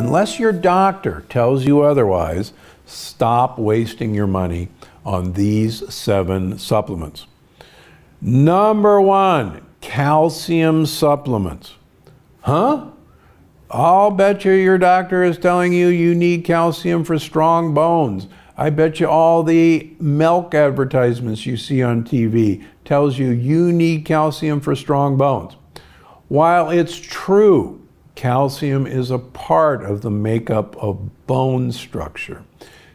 unless your doctor tells you otherwise, stop wasting your money on these 7 supplements. Number 1, calcium supplements. Huh? I'll bet you your doctor is telling you you need calcium for strong bones. I bet you all the milk advertisements you see on TV tells you you need calcium for strong bones. While it's true, calcium is a part of the makeup of bone structure,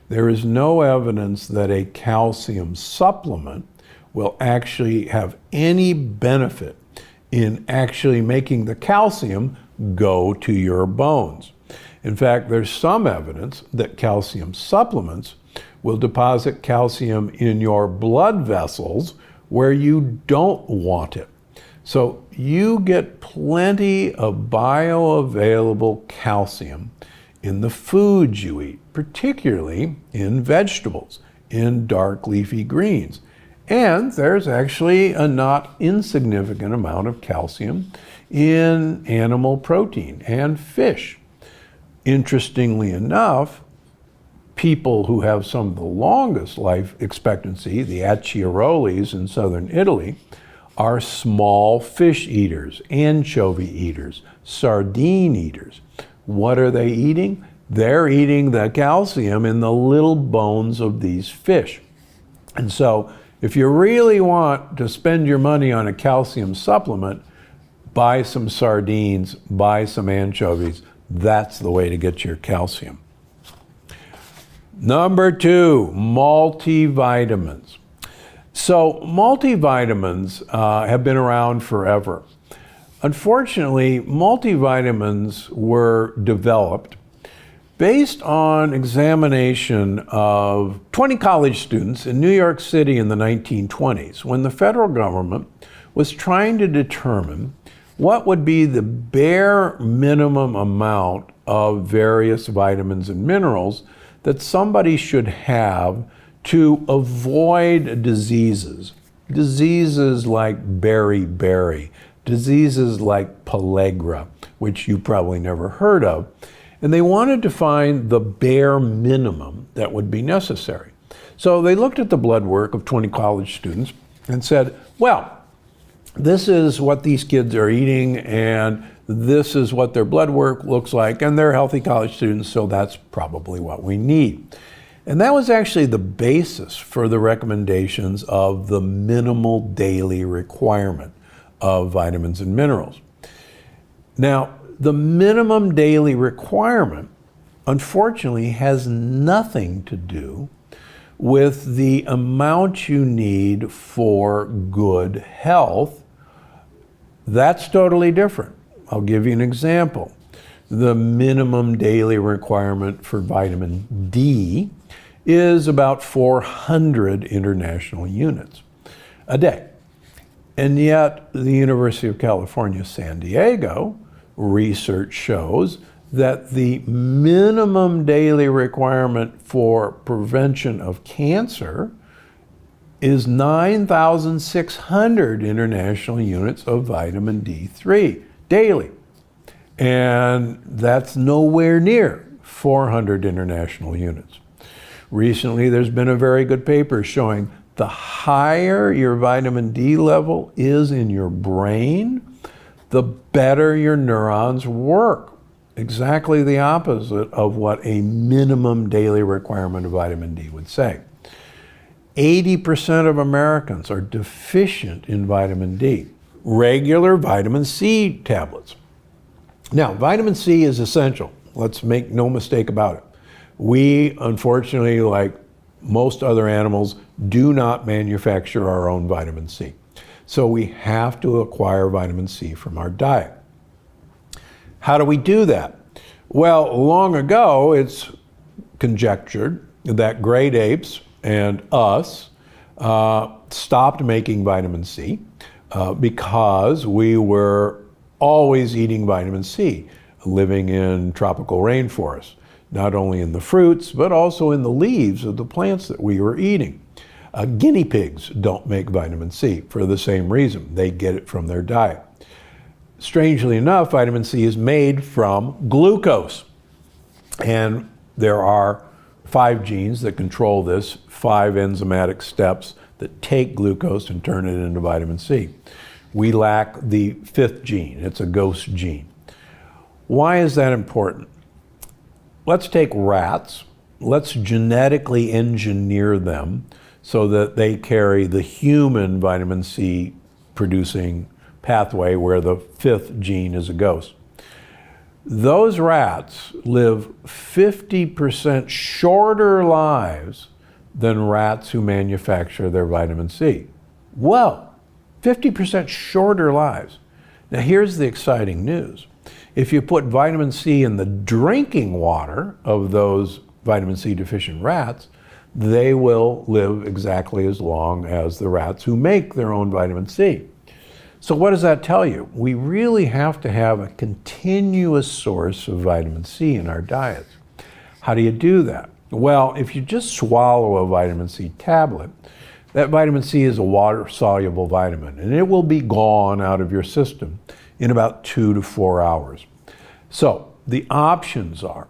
there is no evidence that a calcium supplement will actually have any benefit in actually making the calcium go to your bones. In fact, there's some evidence that calcium supplements will deposit calcium in your blood vessels where you don't want it. So you get plenty of bioavailable calcium in the foods you eat, particularly in vegetables, in dark leafy greens. And there's actually a not insignificant amount of calcium in animal protein and fish. Interestingly enough, people who have some of the longest life expectancy, the Acciarolis in southern Italy, are small fish eaters, anchovy eaters, sardine eaters. What are they eating? They're eating the calcium in the little bones of these fish. And so if you really want to spend your money on a calcium supplement, buy some sardines, buy some anchovies. That's the way to get your calcium. Number 2, multivitamins. So multivitamins have been around forever. Unfortunately, multivitamins were developed based on examination of 20 college students in New York City in the 1920s, when the federal government was trying to determine what would be the bare minimum amount of various vitamins and minerals that somebody should have to avoid diseases. Diseases like beriberi, diseases like pellagra, which you probably never heard of. And they wanted to find the bare minimum that would be necessary. So they looked at the blood work of 20 college students and said, well, this is what these kids are eating, and this is what their blood work looks like, and they're healthy college students, so that's probably what we need. And that was actually the basis for the recommendations of the minimal daily requirement of vitamins and minerals. Now, the minimum daily requirement, unfortunately, has nothing to do with the amount you need for good health. That's totally different. I'll give you an example. The minimum daily requirement for vitamin D is about 400 international units a day. And yet, the University of California, San Diego, research shows that the minimum daily requirement for prevention of cancer is 9,600 international units of vitamin D3 daily. And that's nowhere near 400 international units. Recently, there's been a very good paper showing the higher your vitamin D level is in your brain, the better your neurons work. Exactly the opposite of what a minimum daily requirement of vitamin D would say. 80% of Americans are deficient in vitamin D. Regular vitamin C tablets. Now, vitamin C is essential. Let's make no mistake about it. We, unfortunately, like most other animals, do not manufacture our own vitamin C. So we have to acquire vitamin C from our diet. How do we do that? Well, long ago, it's conjectured that great apes and us stopped making vitamin C because we were always eating vitamin C, living in tropical rainforests, not only in the fruits, but also in the leaves of the plants that we were eating. Guinea pigs don't make vitamin C for the same reason. They get it from their diet. Strangely enough, vitamin C is made from glucose. And there are 5 genes that control this, 5 enzymatic steps that take glucose and turn it into vitamin C. We lack the 5th gene. It's a ghost gene. Why is that important? Let's take rats. Let's genetically engineer them so that they carry the human vitamin C producing pathway where the 5th gene is a ghost. Those rats live 50% shorter lives than rats who manufacture their vitamin C. Well, 50% shorter lives. Now here's the exciting news. If you put vitamin C in the drinking water of those vitamin C deficient rats, they will live exactly as long as the rats who make their own vitamin C. So what does that tell you? We really have to have a continuous source of vitamin C in our diets. How do you do that? Well, if you just swallow a vitamin C tablet, that vitamin C is a water-soluble vitamin, and it will be gone out of your system in about 2 to 4 hours. So the options are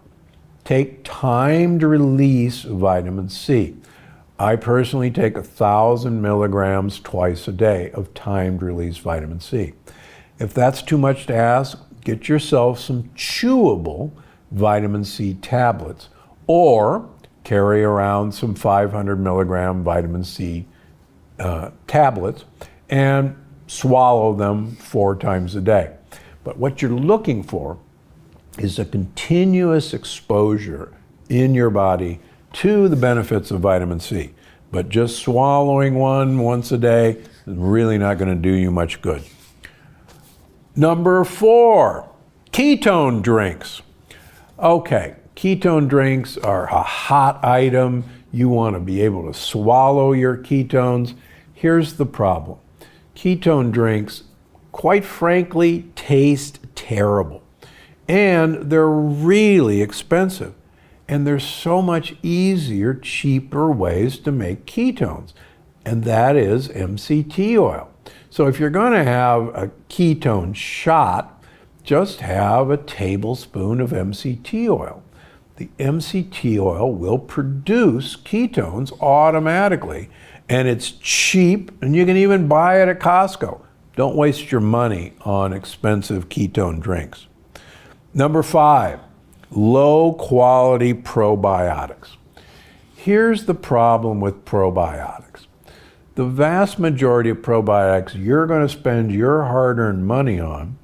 take timed release vitamin C. I personally take 1,000 milligrams twice a day of timed release vitamin C. If that's too much to ask, get yourself some chewable vitamin C tablets or carry around some 500 milligram vitamin C tablets and swallow them 4 times a day. But what you're looking for is a continuous exposure in your body to the benefits of vitamin C. But just swallowing one once a day is really not going to do you much good. Number 4, ketone drinks. Okay, ketone drinks are a hot item. You want to be able to swallow your ketones. Here's the problem. Ketone drinks, quite frankly, taste terrible. And they're really expensive. And there's so much easier, cheaper ways to make ketones. And that is MCT oil. So if you're going to have a ketone shot, just have a tablespoon of MCT oil. The MCT oil will produce ketones automatically. And it's cheap, and you can even buy it at Costco. Don't waste your money on expensive ketone drinks. Number 5, low-quality probiotics. Here's the problem with probiotics. The vast majority of probiotics you're going to spend your hard-earned money on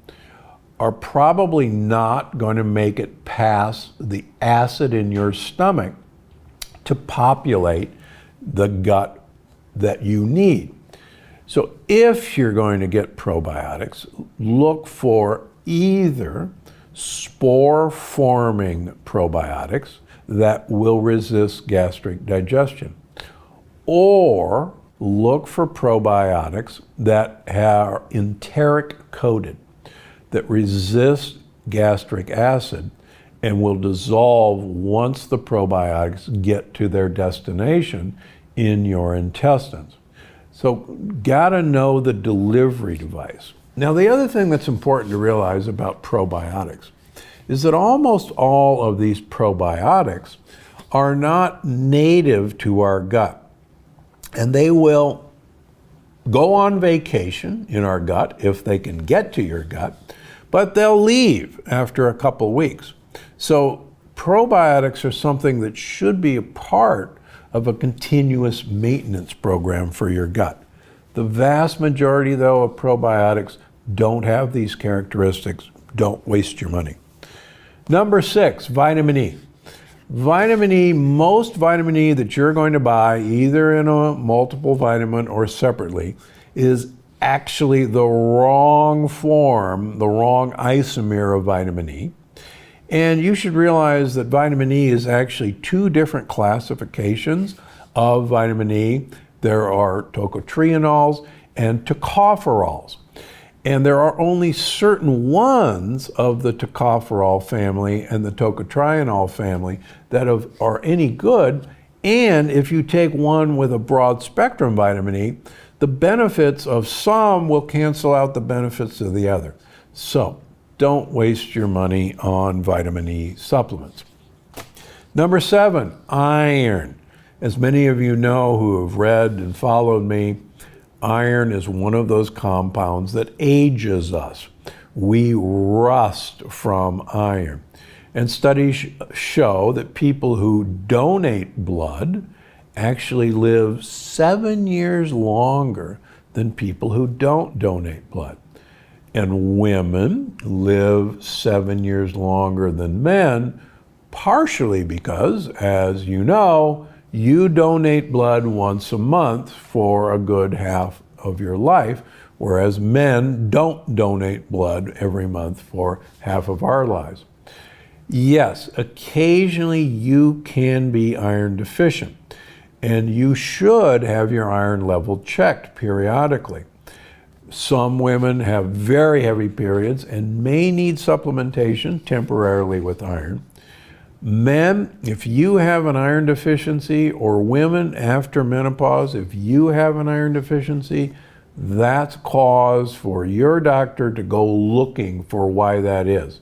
are probably not going to make it past the acid in your stomach to populate the gut that you need. So if you're going to get probiotics, look for either spore-forming probiotics that will resist gastric digestion, or look for probiotics that are enteric coated, that resist gastric acid and will dissolve once the probiotics get to their destination in your intestines. So gotta know the delivery device. Now, the other thing that's important to realize about probiotics is that almost all of these probiotics are not native to our gut. And they will go on vacation in our gut if they can get to your gut, but they'll leave after a couple weeks. So probiotics are something that should be a part of a continuous maintenance program for your gut. The vast majority, though, of probiotics don't have these characteristics. Don't waste your money. Number 6, vitamin E. Vitamin E, most vitamin E that you're going to buy, either in a multiple vitamin or separately, is actually the wrong form, the wrong isomer of vitamin E. And you should realize that vitamin E is actually 2 different classifications of vitamin E. There are tocotrienols and tocopherols. And there are only certain ones of the tocopherol family and the tocotrienol family that are any good. And if you take one with a broad spectrum vitamin E, the benefits of some will cancel out the benefits of the other. So don't waste your money on vitamin E supplements. Number 7, iron. As many of you know who have read and followed me, iron is one of those compounds that ages us. We rust from iron. And studies show that people who donate blood actually live 7 years longer than people who don't donate blood. And women live 7 years longer than men, partially because, as you know, you donate blood once a month for a good half of your life, whereas men don't donate blood every month for half of our lives. Yes, occasionally you can be iron deficient, and you should have your iron level checked periodically. Some women have very heavy periods and may need supplementation temporarily with iron. Men, if you have an iron deficiency, or women after menopause, if you have an iron deficiency, that's cause for your doctor to go looking for why that is.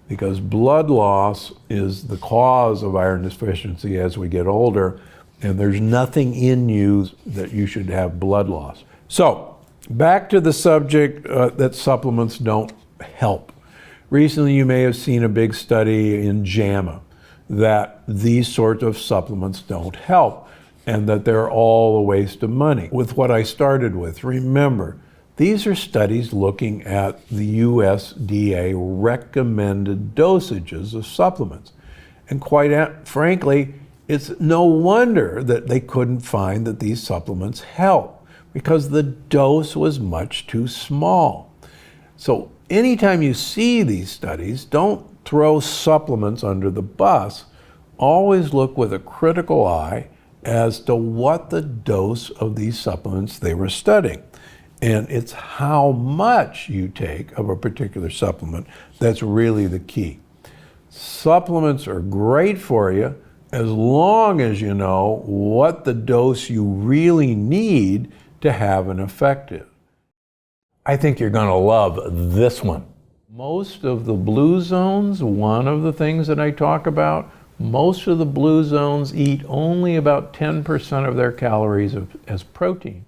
Because blood loss is the cause of iron deficiency as we get older, and there's nothing in you that you should have blood loss. So, back to the subject that supplements don't help. Recently you may have seen a big study in JAMA that these sorts of supplements don't help and that they're all a waste of money. With what I started with, remember, these are studies looking at the USDA recommended dosages of supplements. And quite frankly, it's no wonder that they couldn't find that these supplements help, because the dose was much too small. So anytime you see these studies, don't throw supplements under the bus. Always look with a critical eye as to what the dose of these supplements they were studying. And it's how much you take of a particular supplement that's really the key. Supplements are great for you as long as you know what the dose you really need to have an effective. I think you're going to love this one. Most of the blue zones, one of the things that I talk about, most of the blue zones eat only about 10% of their calories as protein.